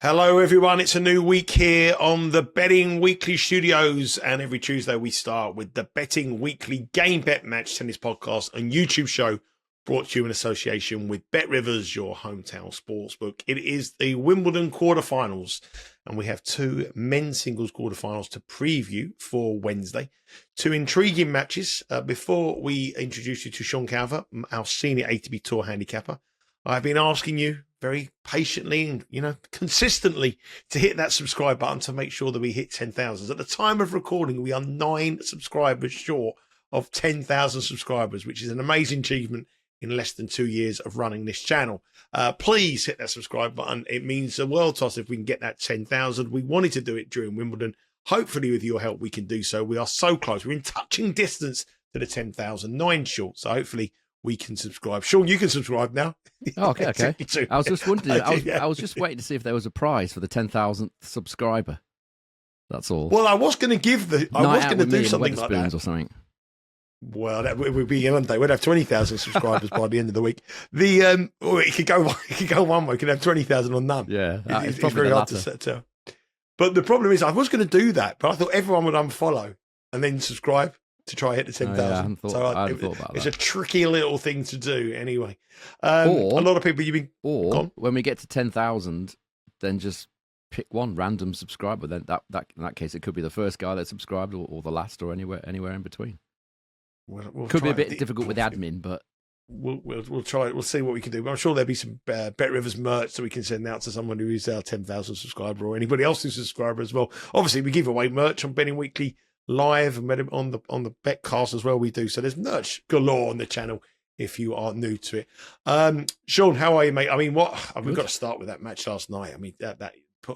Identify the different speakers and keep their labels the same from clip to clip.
Speaker 1: Hello, everyone. It's a new week here on the Betting Weekly Studios. And every Tuesday, we start with the Betting Weekly Game Bet Match Tennis Podcast and YouTube show brought to you in association with Bet Rivers, your hometown sportsbook. It is the Wimbledon quarterfinals, and we have two men's singles quarterfinals to preview for Wednesday. Two intriguing matches. Before we introduce you to Sean Calvert, our senior ATP Tour handicapper, I've been asking you very patiently and, consistently to hit that subscribe button to make sure that we hit 10,000. At the time of recording, we are 9 subscribers short of 10,000 subscribers, which is an amazing achievement in less than 2 years of running this channel. Please hit that subscribe button. It means the world to us if we can get that 10,000. We wanted to do it during Wimbledon. Hopefully, with your help, we can do so. We are so close. We're in touching distance to the 10,000, 9 short. So hopefully, we can subscribe. Sean, you can subscribe now.
Speaker 2: Oh, okay. I was just wondering. I was just waiting to see if there was a prize for the 10,000th subscriber. That's all.
Speaker 1: Well, I was going to give I was going to do something like that
Speaker 2: or something.
Speaker 1: Well, that would be an day. We'd have 20,000 subscribers by the end of the week. It could go one way. It could have 20,000 or none.
Speaker 2: Yeah,
Speaker 1: it's very hard to set up. But the problem is, I was going to do that, but I thought everyone would unfollow and then subscribe to try hit the 10,000.
Speaker 2: I hadn't thought about that.
Speaker 1: It's a tricky little thing to do anyway. A lot of people,
Speaker 2: when we get to 10,000, then just pick one random subscriber. Then that in that case, it could be the first guy that subscribed or the last or anywhere in between.
Speaker 1: We'll
Speaker 2: could be a bit difficult with admin, but
Speaker 1: we'll try it. We'll see what we can do. But I'm sure there'll be some Bet Rivers merch that we can send out to someone who is our 10,000 subscriber or anybody else who's a subscriber as well. Obviously, we give away merch on Betting Weekly Live and on the Betcast as well. We do so. There's merch galore on the channel if you are new to it. Sean, how are you, mate? I mean, we've got to start with that match last night. I mean, that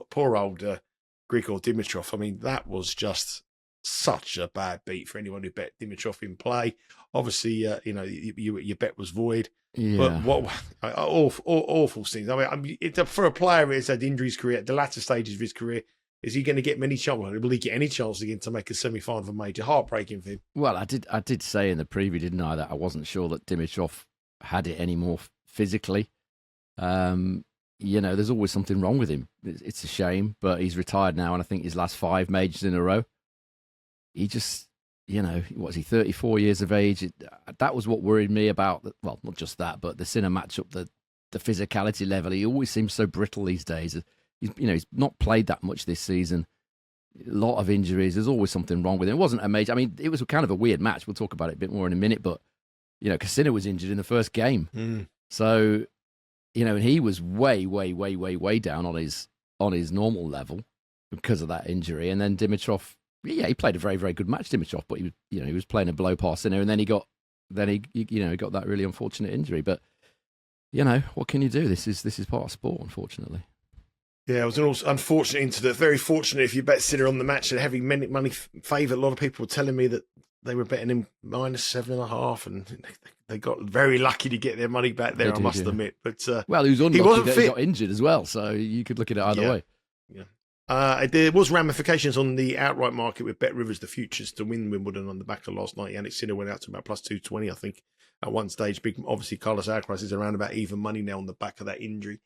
Speaker 1: poor old Grigor Dimitrov. I mean, that was just such a bad beat for anyone who bet Dimitrov in play. Obviously, your bet was void.
Speaker 2: Yeah.
Speaker 1: But what awful things. I mean, for a player who's had injuries career at the latter stages of his career, is he going to get many chances? Will he get any chance again to make a semi-final of a major? Heartbreaking for him.
Speaker 2: Well, I did say in the preview, didn't I, that I wasn't sure that Dimitrov had it anymore physically. There's always something wrong with him. It's a shame, but he's retired now, and I think his last 5 majors in a row. He just, what's he, 34 years of age? That was what worried me about, well, not just that, but the Sinner matchup, the physicality level. He always seems so brittle these days. He's not played that much this season. A lot of injuries. There's always something wrong with him. It wasn't a major. I mean, it was kind of a weird match. We'll talk about it a bit more in a minute. But Sinner was injured in the first game, so and he was way down on his normal level because of that injury. And then Dimitrov, he played a very, very good match, Dimitrov, but he was playing a below par Sinner, and then he got that really unfortunate injury. But what can you do? This is part of sport, unfortunately.
Speaker 1: Yeah, it was an unfortunate incident. Very fortunate if you bet Sinner on the match and having money favour. A lot of people were telling me that they were betting him -7.5, and they got very lucky to get their money back there, I must admit. But
Speaker 2: he was unlucky that he got injured as well, so you could look at it either way.
Speaker 1: Yeah. There was ramifications on the outright market with Bet Rivers, the futures, to win Wimbledon on the back of last night. Jannik Sinner went out to about +220, I think, at one stage. Obviously, Carlos Alcaraz is around about even money now on the back of that injury.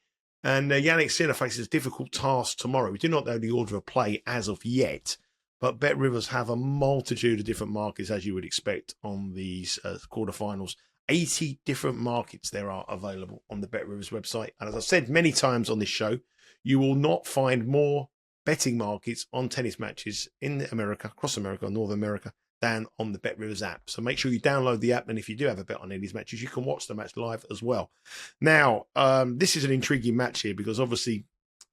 Speaker 1: And Jannik Sinner faces a difficult task tomorrow. We do not know the order of play as of yet, but Bet Rivers have a multitude of different markets, as you would expect, on these quarterfinals. 80 different markets there are available on the Bet Rivers website. And as I've said many times on this show, you will not find more betting markets on tennis matches in America, across America, North America, than on the Bet Rivers app. So make sure you download the app, and if you do have a bet on any of these matches, you can watch the match live as well. Now, this is an intriguing match here because obviously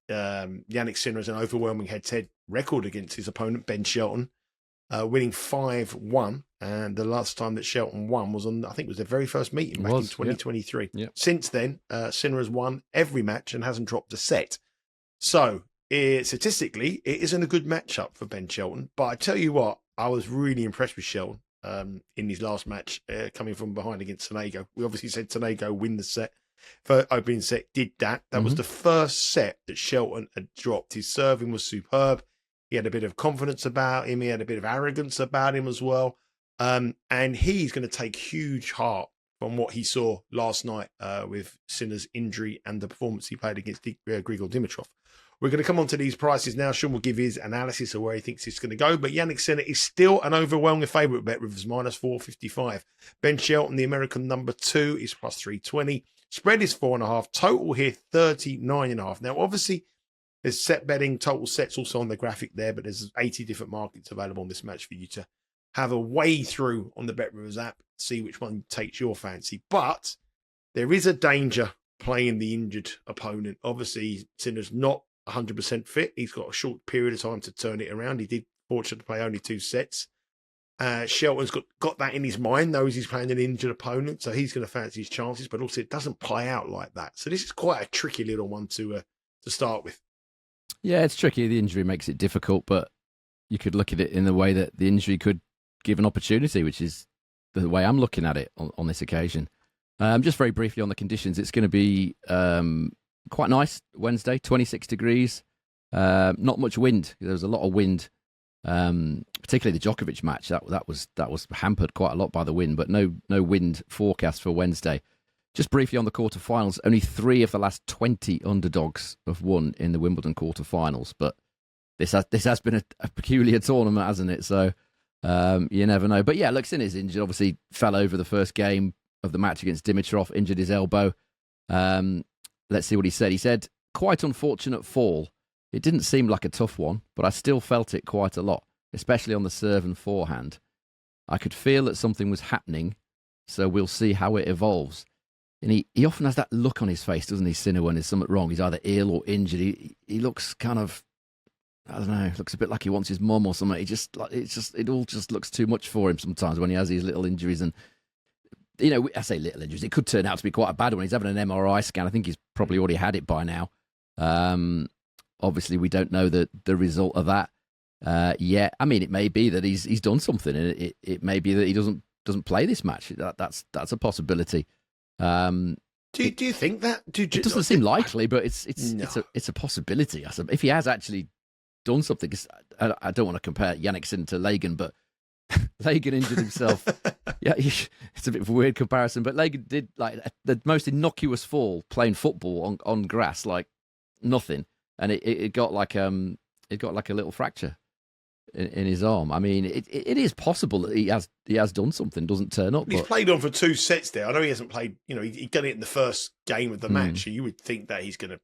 Speaker 1: Jannik Sinner has an overwhelming head-to-head record against his opponent, Ben Shelton, winning 5-1. And the last time that Shelton won was on, I think it was their very first meeting back in 2023.
Speaker 2: Yep.
Speaker 1: Since then, Sinner has won every match and hasn't dropped a set. So, statistically, it isn't a good matchup for Ben Shelton. But I tell you what, I was really impressed with Shelton in his last match, coming from behind against Sonego. We obviously said Sonego win the set. For opening set, did that. That was the first set that Shelton had dropped. His serving was superb. He had a bit of confidence about him. He had a bit of arrogance about him as well. And he's going to take huge heart from what he saw last night with Sinner's injury and the performance he played against Grigor Dimitrov. We're going to come on to these prices now. Sean will give his analysis of where he thinks it's going to go. But Jannik Sinner is still an overwhelming favourite bet with his minus 455. Ben Shelton, the American number 2, is plus 320. Spread is 4.5. Total here, 39.5. Now, obviously, there's set betting, total sets also on the graphic there, but there's 80 different markets available on this match for you to have a way through on the BetRivers app, see which one takes your fancy. But there is a danger playing the injured opponent. Obviously, Sinner's not 100% fit. He's got a short period of time to turn it around. He did fortunately play only 2 sets. Shelton's got that in his mind, knows he's playing an injured opponent, so he's going to fancy his chances, but also it doesn't play out like that. So this is quite a tricky little one to start with.
Speaker 2: Yeah, it's tricky. The injury makes it difficult, but you could look at it in the way that the injury could give an opportunity, which is the way I'm looking at it on this occasion. Just very briefly on the conditions, it's going to be quite nice Wednesday, 26 degrees, not much wind. There was a lot of wind, particularly the Djokovic match. That was hampered quite a lot by the wind, but no wind forecast for Wednesday. Just briefly on the quarterfinals, only 3 of the last 20 underdogs have won in the Wimbledon quarterfinals, but this has been a peculiar tournament, hasn't it? So you never know. But yeah, look, Sinner's injured. Obviously, fell over the first game of the match against Dimitrov, injured his elbow. Let's see what he said. He said, quite unfortunate fall. It didn't seem like a tough one, but I still felt it quite a lot, especially on the serve and forehand. I could feel that something was happening, so we'll see how it evolves. And he often has that look on his face, doesn't he, Sinner, when there's something wrong? He's either ill or injured. He looks kind of, I don't know, looks a bit like he wants his mum or something. It all just looks too much for him sometimes when he has these little injuries. And you know, I say little injuries. It could turn out to be quite a bad one. He's having an MRI scan. I think he's probably already had it by now. Obviously, we don't know the result of that yet. I mean, it may be that he's done something, and it may be that he doesn't play this match. That's a possibility. Do
Speaker 1: you think that?
Speaker 2: It doesn't seem likely, but it's a possibility. If he has actually done something, I don't want to compare Jannik Sinner to Lagan, but Lagan injured himself. Yeah, it's a bit of a weird comparison, but Lagan did like the most innocuous fall playing football on grass, like nothing, and it got like a little fracture in his arm. I mean, it is possible that he has done something, doesn't turn up.
Speaker 1: He's played on for 2 sets there. I know he hasn't played. You know, he done it in the first game of the match. So you would think that he's going to.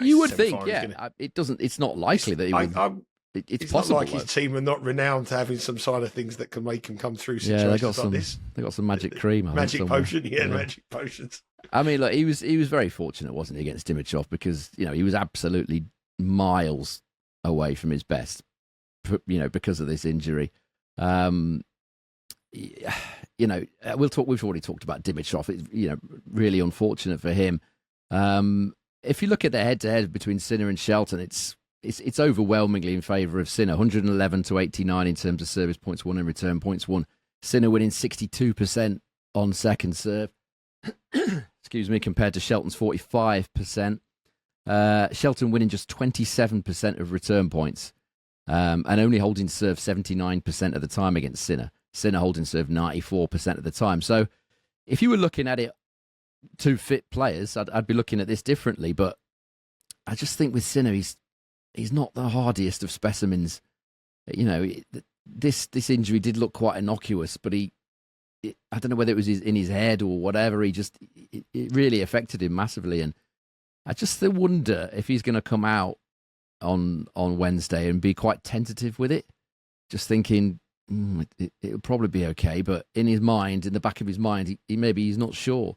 Speaker 2: You would think, yeah. It doesn't. It's not likely that he would. It's possible.
Speaker 1: Not like his team are not renowned for having some side of things that can make him come through situations like this.
Speaker 2: They got some magic cream.
Speaker 1: Magic potion, magic potions.
Speaker 2: I mean, look, he was very fortunate, wasn't he, against Dimitrov, because he was absolutely miles away from his best, because of this injury. We've already talked about Dimitrov. It's really unfortunate for him. If you look at the head-to-head between Sinner and Shelton, it's overwhelmingly in favour of Sinner, 111 to 89 in terms of service points won and return points won. Sinner winning 62% on second serve, excuse me, compared to Shelton's 45%. Shelton winning just 27% of return points, and only holding serve 79% of the time against Sinner. Sinner holding serve 94% of the time. So if you were looking at it, 2 fit players, I'd be looking at this differently. But I just think with Sinner, he's not the hardiest of specimens. This injury did look quite innocuous, but I don't know whether it was in his head or whatever. It really affected him massively, and I just wonder if he's going to come out on Wednesday and be quite tentative with it, just thinking it'll probably be okay. But in his mind, in the back of his mind, he's not sure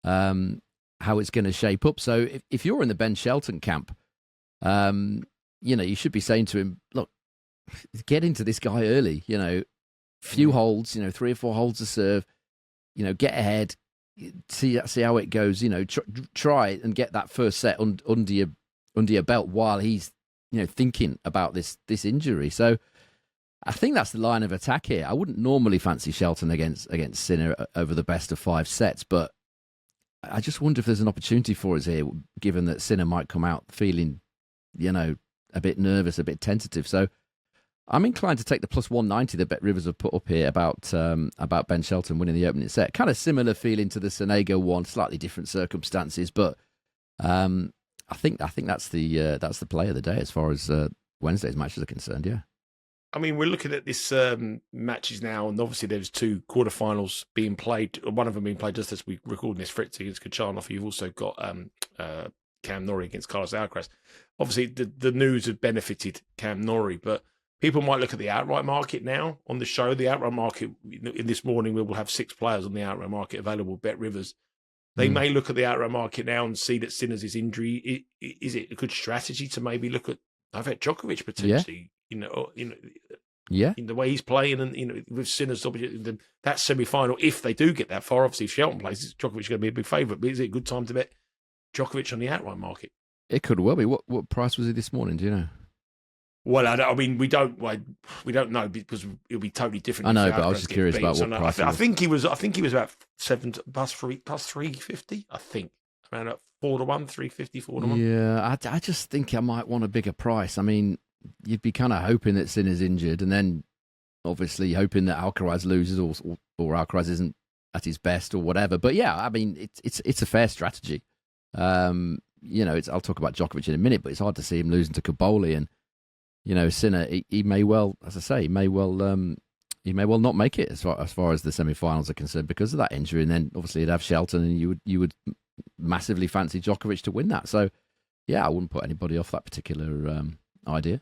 Speaker 2: how it's going to shape up. So if you're in the Ben Shelton camp, you should be saying to him, look, get into this guy early, few holds, 3 or 4 holds to serve, get ahead, see how it goes, try and get that first set under your belt while he's, thinking about this injury. So I think that's the line of attack here. I wouldn't normally fancy Shelton against Sinner over the best of 5 sets, but I just wonder if there's an opportunity for us here, given that Sinner might come out feeling, a bit nervous, a bit tentative. So I'm inclined to take the plus 190 that Bet Rivers have put up here about Ben Shelton winning the opening set. Kind of similar feeling to the Sonego one, slightly different circumstances, but I think that's the play of the day as far as Wednesday's matches are concerned. Yeah.
Speaker 1: I mean, we're looking at this matches now, and obviously there's two quarterfinals being played. One of them being played just as we recording this. Fritz against Kachanov. You've also got Cam Norrie against Carlos Alcaraz. Obviously, the news have benefited Cam Norrie, but people might look at the outright market now on the show. The outright market in this morning, we will have 6 players on the outright market available. Bet Rivers. They may look at the outright market now and see that Sinner's injury. Is it a good strategy to maybe look at Novak Djokovic potentially?
Speaker 2: Yeah.
Speaker 1: In the way he's playing, and with Sinner's that semi-final, if they do get that far, obviously if Shelton plays, Djokovic is going to be a big favourite. But is it a good time to bet Djokovic on the outright market?
Speaker 2: It could well be. What price was he this morning? Do you know?
Speaker 1: Well, I mean, we don't know because it'll be totally different.
Speaker 2: I know, but I was just curious about what price.
Speaker 1: I think he was about 7 plus 350. I think around 4-1, 350, 4-1.
Speaker 2: Yeah, I just think I might want a bigger price. I mean, you'd be kind of hoping that Sinner's injured, and then obviously hoping that Alcaraz loses or Alcaraz isn't at his best or whatever. But yeah, I mean, it's a fair strategy. I'll talk about Djokovic in a minute, but it's hard to see him losing to Cobolli, and Sinner, he may well, as I say, he may well not make it as far as the semi-finals are concerned because of that injury, and then obviously you'd have Shelton, and you would massively fancy Djokovic to win that. So yeah, I wouldn't put anybody off that particular idea.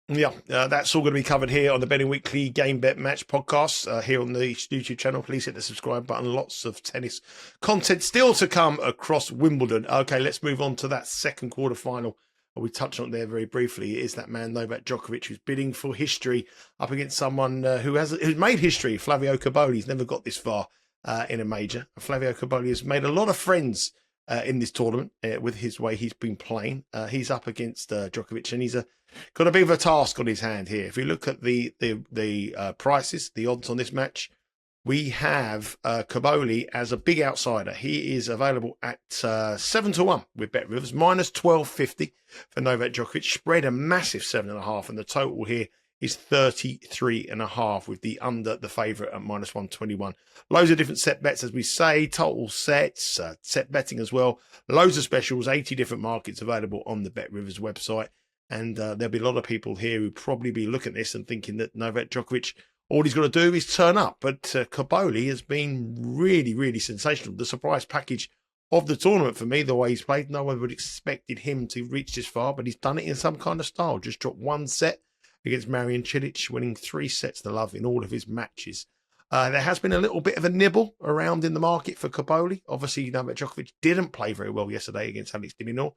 Speaker 1: Yeah, that's all going to be covered here on the Betting Weekly Game Bet Match podcast here on the YouTube channel. Please hit the subscribe button. Lots of tennis content still to come across Wimbledon. Okay, let's move on to that second quarterfinal. We touched on it there very briefly. It is that man Novak Djokovic who's bidding for history up against someone who's made history. Flavio Cobolli. He's never got this far in a major. Flavio Cobolli has made a lot of friends in this tournament with his way he's been playing. He's up against Djokovic, and he's got a bit of a task on his hand here. If you look at the prices, the odds on this match, we have Cobolli as a big outsider. He is available at 7-1 with Bet Rivers, minus 12.50 for Novak Djokovic. Spread a massive 7.5, and the total here is 33.5 with the under the favourite at minus 121. Loads of different set bets, as we say, total sets, set betting as well. Loads of specials, 80 different markets available on the Bet Rivers website. And there'll be a lot of people here who probably be looking at this and thinking that Novak Djokovic, all he's got to do is turn up. But Cobolli has been really, really sensational. The surprise package of the tournament for me, the way he's played, no one would have expected him to reach this far, but he's done it in some kind of style. Just dropped one set against Marian Cilic, winning 3 sets to love in all of his matches. There has been a little bit of a nibble around in the market for Cobolli. Obviously, Novak Djokovic didn't play very well yesterday against Alex de Minaur.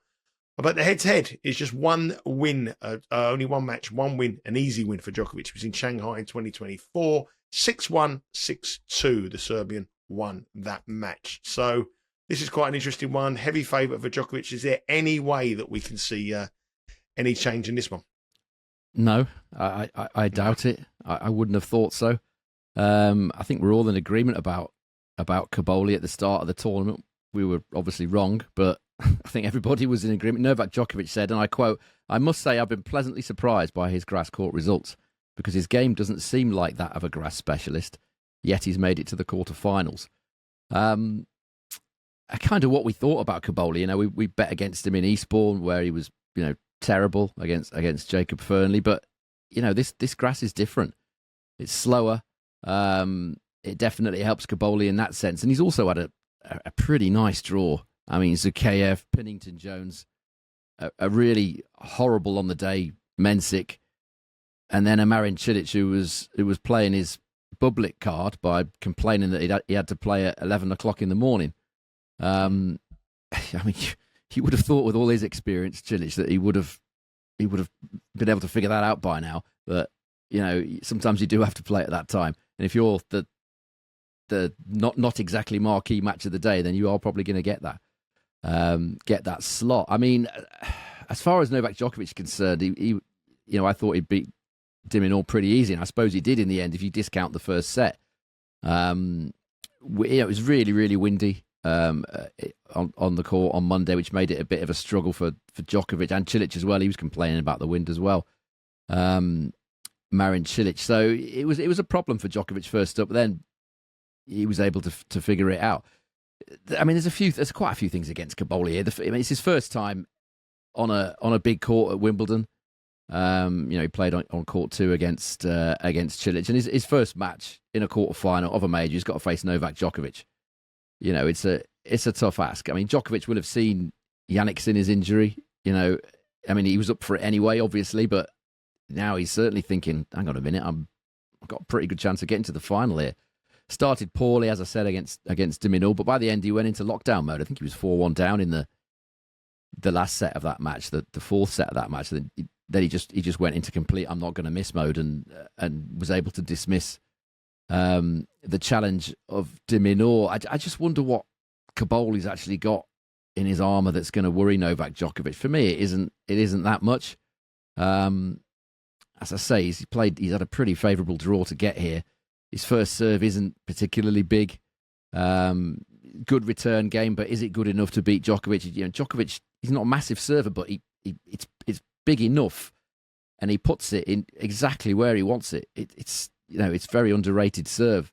Speaker 1: But the head-to-head is just one win, only one match, one win, an easy win for Djokovic. It was in Shanghai in 2024, 6-1, 6-2. The Serbian won that match. So this is quite an interesting one. Heavy favourite for Djokovic. Is there any way that we can see any change in this one?
Speaker 2: No, I doubt it. I wouldn't have thought so. I think we're all in agreement about Cobolli at the start of the tournament. We were obviously wrong, but I think everybody was in agreement. Novak Djokovic said, and I quote, "I must say I've been pleasantly surprised by his grass court results because his game doesn't seem like that of a grass specialist, yet he's made it to the quarterfinals." Kind of what we thought about Cobolli. We bet against him in Eastbourne where he was, terrible against Jacob Fernley, but this grass is different. It's slower. It definitely helps Cobolli in that sense, and he's also had a pretty nice draw. I mean, Zukayev, Pennington Jones, a really horrible on the day Mensik, and then a Marin Cilic who was playing his Bublik card by complaining that he had to play at 11 o'clock in the morning. I mean, you would have thought with all his experience, Cilic, that he would have been able to figure that out by now. But sometimes you do have to play at that time, and if you're the not exactly marquee match of the day, then you are probably going to get that slot. I mean, as far as Novak Djokovic is concerned, he I thought he'd beat de Minaur pretty easy, and I suppose he did in the end if you discount the first set. It was really, really windy on the court on Monday, which made it a bit of a struggle for Djokovic and Cilic as well. He was complaining about the wind as well. Marin Cilic. So it was a problem for Djokovic first up, but then he was able to figure it out. I mean, there's quite a few things against Cobolli here. I mean, it's his first time on a big court at Wimbledon. He played on court 2 against Cilic, and his first match in a quarterfinal of a major, he's got to face Novak Djokovic. It's a tough ask. I mean, Djokovic will have seen Jannik Sinner's injury. I mean, he was up for it anyway, obviously, but now he's certainly thinking, hang on a minute, I've got a pretty good chance of getting to the final here. Started poorly, as I said, against Dimitrov, but by the end he went into lockdown mode. I think he was 4-1 down in the last set of that match, the fourth set of that match. Then he just went into complete I'm not going to miss mode and was able to dismiss the challenge of Dimitrov. I just wonder what Cobolli's actually got in his armour that's going to worry Novak Djokovic. For me, it isn't that much. As I say, he's had a pretty favourable draw to get here. His first serve isn't particularly big. Good return game, but is it good enough to beat Djokovic? Djokovic, he's not a massive server, but it's big enough, and he puts it in exactly where he wants it. It's very underrated serve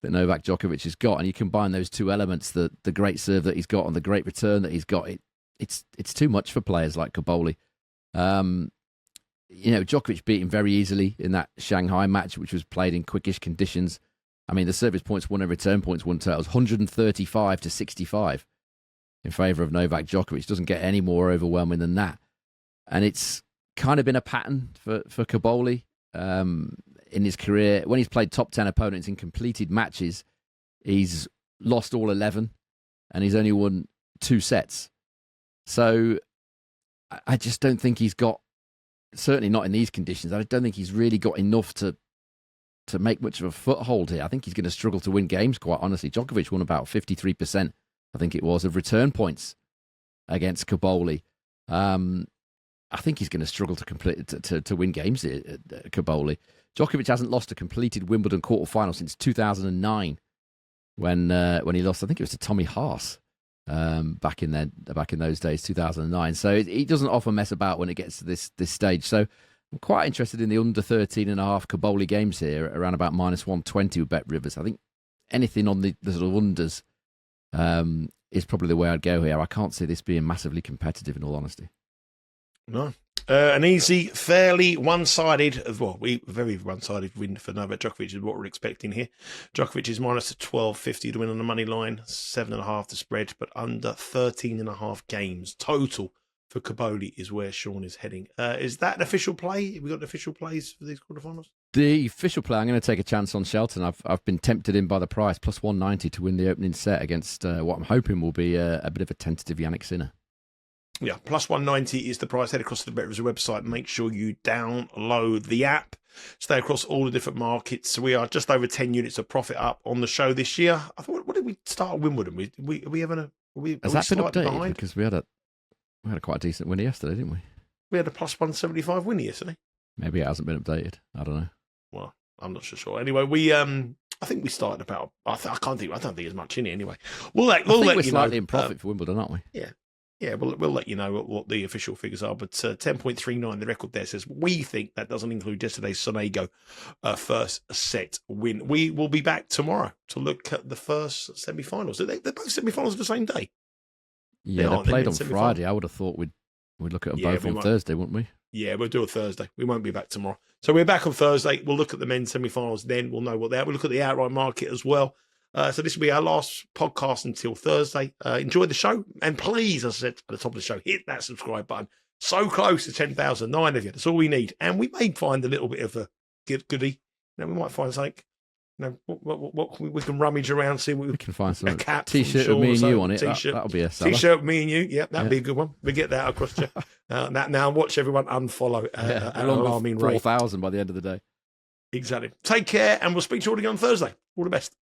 Speaker 2: that Novak Djokovic has got, and you combine those two elements, the great serve that he's got and the great return that he's got. It's too much for players like Cobolli. Djokovic beat him very easily in that Shanghai match, which was played in quickish conditions. I mean, the service points won and return points won totals 135-65 in favour of Novak Djokovic. Doesn't get any more overwhelming than that. And it's kind of been a pattern for Cobolli in his career. When he's played top 10 opponents in completed matches, he's lost all 11 and he's only won 2 sets. So I just don't think he's got, certainly not in these conditions, I don't think he's really got enough to make much of a foothold here. I think he's going to struggle to win games, quite honestly. Djokovic won about 53%, I think it was, of return points against Cobolli. I think he's going to struggle to win games here at Cobolli. Djokovic hasn't lost a completed Wimbledon quarterfinal since 2009, when he lost, I think it was to Tommy Haas, back in those days, 2009. So he doesn't often mess about when it gets to this stage. So I'm quite interested in the under 13.5 Cobolli games here, around about -120 with Bet Rivers. I think anything on the sort of unders is probably the way I'd go here. I can't see this being massively competitive, in all honesty.
Speaker 1: No. An easy, fairly one-sided, very one-sided win for Novak Djokovic is what we're expecting here. Djokovic is -1250 to win on the money line, 7.5 to spread, but under 13.5 games total for Cobolli is where Sean is heading. Is that an official play? Have we got official plays for these quarterfinals?
Speaker 2: The official play, I'm going to take a chance on Shelton. I've been tempted in by the price, +190 to win the opening set against what I'm hoping will be a bit of a tentative Jannik Sinner.
Speaker 1: Yeah, +190 is the price. Head across to the Bet Rivers website. Make sure you download the app. Stay across all the different markets. We are just over 10 units of profit up on the show this year. I thought, what did we start at Wimbledon? Has
Speaker 2: that been updated? Behind? Because we had a quite a decent winner yesterday, didn't we?
Speaker 1: We had a +175 winner yesterday.
Speaker 2: Maybe it hasn't been updated. I don't know.
Speaker 1: Well, I'm not so sure. Anyway, I think we started about. I don't think there's much in it anyway. We'll let
Speaker 2: we're
Speaker 1: you
Speaker 2: slightly
Speaker 1: know.
Speaker 2: in profit for Wimbledon, aren't we?
Speaker 1: Yeah. Yeah, we'll let you know what the official figures are. But 10.39, the record there says we think that doesn't include yesterday's Sonego first set win. We will be back tomorrow to look at the first semi-finals. They're both semi-finals the same day.
Speaker 2: Yeah, they're played on Friday. I would have thought we'd look at them both on Thursday, wouldn't we?
Speaker 1: Yeah, we'll do a Thursday. We won't be back tomorrow. So we're back on Thursday. We'll look at the men's semi-finals then. We'll know what they are. We'll look at the outright market as well. So this will be our last podcast until Thursday. Enjoy the show. And please, as I said at the top of the show, hit that subscribe button. So close to 10,000, 9 of you. That's all we need. And we may find a little bit of a goodie. We might find something. What we can rummage around, see what we
Speaker 2: can find. Some
Speaker 1: a cap,
Speaker 2: T-shirt with me and you on it. That'll be a seller.
Speaker 1: T-shirt with me and you. Yep, that'd be a good one. We get that across to now. Watch everyone unfollow at an alarming rate.
Speaker 2: 4,000 by the end of the day.
Speaker 1: Exactly. Take care, and we'll speak to you all again on Thursday. All the best.